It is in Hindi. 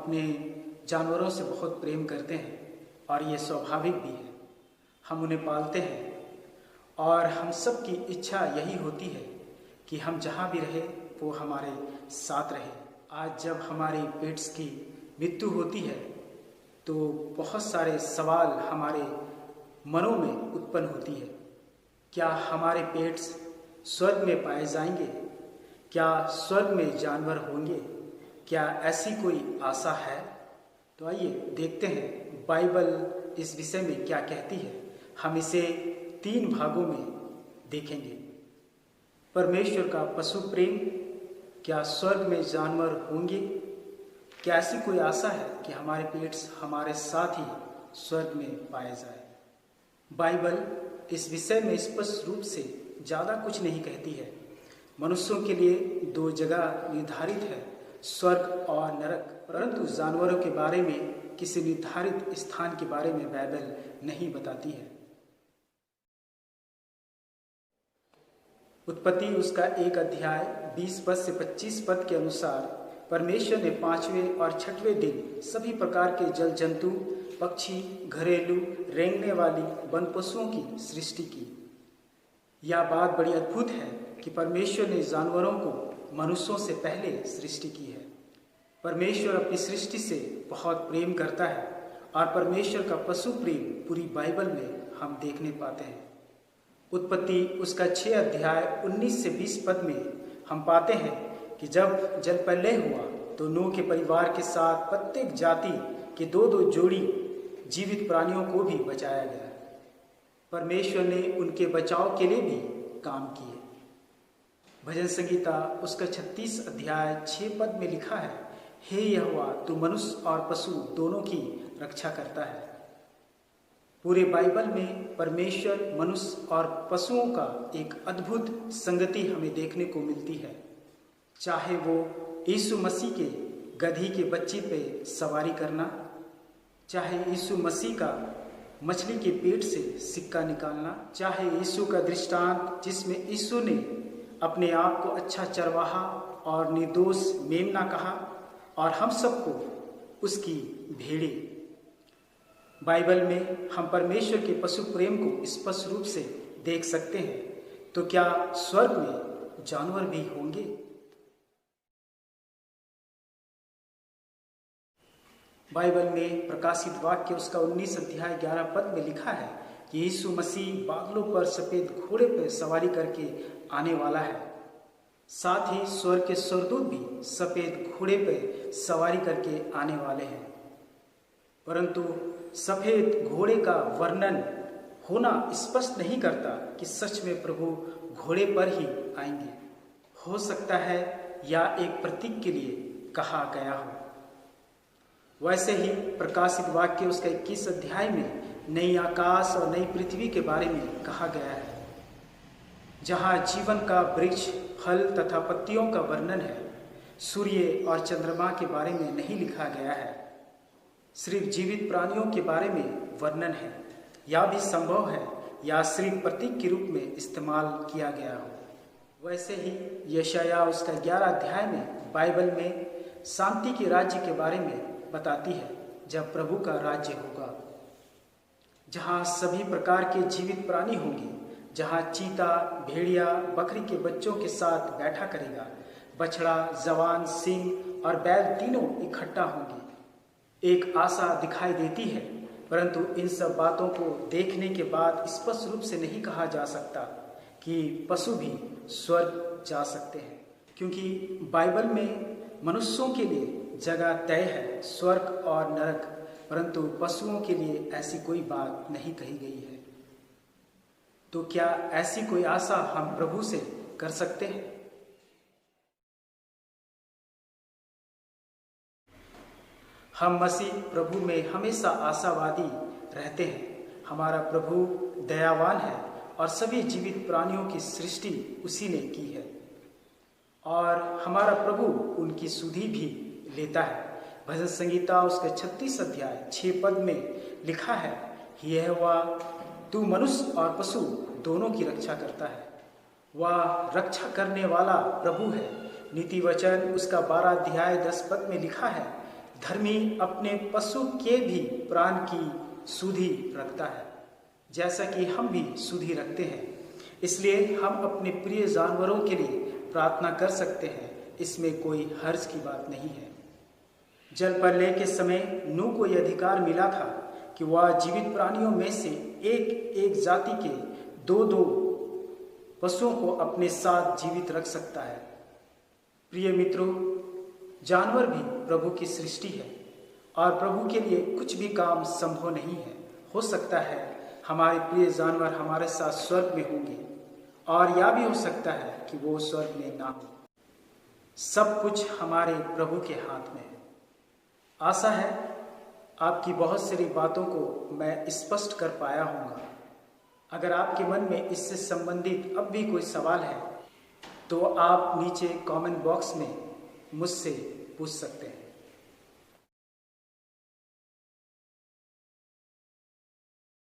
अपने जानवरों से बहुत प्रेम करते हैं और ये स्वाभाविक भी है। हम उन्हें पालते हैं और हम सब की इच्छा यही होती है कि हम जहाँ भी रहे वो हमारे साथ रहे। आज जब हमारे पेट्स की मृत्यु होती है तो बहुत सारे सवाल हमारे मनों में उत्पन्न होती है। क्या हमारे पेट्स स्वर्ग में पाए जाएंगे? क्या स्वर्ग में जानवर होंगे? क्या ऐसी कोई आशा है? तो आइए देखते हैं बाइबल इस विषय में क्या कहती है। हम इसे 3 भागों में देखेंगे। परमेश्वर का पशु प्रेम, क्या स्वर्ग में जानवर होंगे? क्या ऐसी कोई आशा है कि हमारे पेट्स हमारे साथ ही स्वर्ग में पाए जाए? बाइबल इस विषय में स्पष्ट रूप से ज़्यादा कुछ नहीं कहती है। मनुष्यों के लिए 2 जगह निर्धारित है, स्वर्ग और नरक, परंतु जानवरों के बारे में किसी निर्धारित स्थान के बारे में बाइबल नहीं बताती है। उत्पत्ति उसका 1 अध्याय 20 पद से 25 पद के अनुसार परमेश्वर ने 5वें और 6वें दिन सभी प्रकार के जल जंतु, पक्षी, घरेलू रेंगने वाली वन पशुओं की सृष्टि की। यह बात बड़ी अद्भुत है कि परमेश्वर ने जानवरों को मनुष्यों से पहले सृष्टि की है। परमेश्वर अपनी सृष्टि से बहुत प्रेम करता है और परमेश्वर का पशु प्रेम पूरी बाइबल में हम देखने पाते हैं। उत्पत्ति उसका 6 अध्याय 19 से 20 पद में हम पाते हैं कि जब जल प्रलय हुआ तो नूह के परिवार के साथ प्रत्येक जाति के 2-2 जोड़ी जीवित प्राणियों को भी बचाया गया। परमेश्वर ने उनके बचाव के लिए भी काम किए। भजन संगीता उसका 36 अध्याय 6 पद में लिखा है, हे यहोवा तू मनुष्य और पशु दोनों की रक्षा करता है। पूरे बाइबल में परमेश्वर, मनुष्य और पशुओं का एक अद्भुत संगति हमें देखने को मिलती है। चाहे वो यीशु मसीह के गधी के बच्चे पे सवारी करना, चाहे यीशु मसीह का मछली के पेट से सिक्का निकालना, चाहे यीशु का दृष्टांत जिसमें यीशु ने अपने आप को अच्छा चरवाहा और निर्दोष मेमना कहा और हम सबको उसकी भेड़ें। बाइबल में हम परमेश्वर के पशु प्रेम को स्पष्ट रूप से देख सकते हैं। तो क्या स्वर्ग में जानवर भी होंगे? बाइबल में प्रकाशित वाक्य उसका 19 अध्याय 11 पद में लिखा है कि यीशु मसीह बादलों पर सफेद घोड़े पर सवारी करके आने वाला है। साथ ही स्वर्ग के स्वर्गदूत भी सफेद घोड़े पर सवारी करके आने वाले हैं। परंतु सफेद घोड़े का वर्णन होना स्पष्ट नहीं करता कि सच में प्रभु घोड़े पर ही आएंगे। हो सकता है या एक प्रतीक के लिए कहा गया हो। वैसे ही प्रकाशित वाक्य उसका 21 अध्याय में नई आकाश और नई पृथ्वी के बारे में कहा गया है, जहाँ जीवन का वृक्ष, फल तथा पत्तियों का वर्णन है। सूर्य और चंद्रमा के बारे में नहीं लिखा गया है, सिर्फ जीवित प्राणियों के बारे में वर्णन है। यह भी संभव है या सिर्फ प्रतीक के रूप में इस्तेमाल किया गया हो। वैसे ही यशायाह उसका 11 अध्याय में बाइबल में शांति के राज्य के बारे में बताती है, जब प्रभु का राज्य होगा, जहाँ सभी प्रकार के जीवित प्राणी होंगे, जहाँ चीता, भेड़िया, बकरी के बच्चों के साथ बैठा करेगा, बछड़ा, जवान, सिंह और बैल तीनों इकट्ठा होंगे। एक आशा दिखाई देती है, परंतु इन सब बातों को देखने के बाद स्पष्ट रूप से नहीं कहा जा सकता कि पशु भी स्वर्ग जा सकते हैं, क्योंकि बाइबल में मनुष्यों के लिए जगह तय है, स्वर्ग और नरक, परंतु पशुओं के लिए ऐसी कोई बात नहीं कही गई है। तो क्या ऐसी कोई आशा हम प्रभु से कर सकते हैं? हम मसीह प्रभु में हमेशा आशावादी रहते हैं। हमारा प्रभु दयावान है और सभी जीवित प्राणियों की सृष्टि उसी ने की है और हमारा प्रभु उनकी सुधि भी लेता है। भजन संगीता उसके 36 अध्याय 6 पद में लिखा है, यहोवा तू मनुष्य और पशु दोनों की रक्षा करता है। वह रक्षा करने वाला प्रभु है। नीति वचन उसका 12 अध्याय 10 पद में लिखा है, धर्मी अपने पशु के भी प्राण की सुधि रखता है, जैसा कि हम भी सुधि रखते हैं। इसलिए हम अपने प्रिय जानवरों के लिए प्रार्थना कर सकते हैं, इसमें कोई हर्ज की बात नहीं है। जल प्रलय के समय नूह को यह अधिकार मिला था कि वह जीवित प्राणियों में से एक एक जाति के दो दो पशुओं को अपने साथ जीवित रख सकता है। प्रिय मित्रों, जानवर भी प्रभु की सृष्टि है और प्रभु के लिए कुछ भी काम संभव नहीं है। हो सकता है हमारे प्रिय जानवर हमारे साथ स्वर्ग में होंगे और यह भी हो सकता है कि वो स्वर्ग में ना हो। सब कुछ हमारे प्रभु के हाथ में है। आशा है आपकी बहुत सारी बातों को मैं स्पष्ट कर पाया हूँगा। अगर आपके मन में इससे संबंधित अब भी कोई सवाल है तो आप नीचे कमेंट बॉक्स में मुझसे पूछ सकते हैं।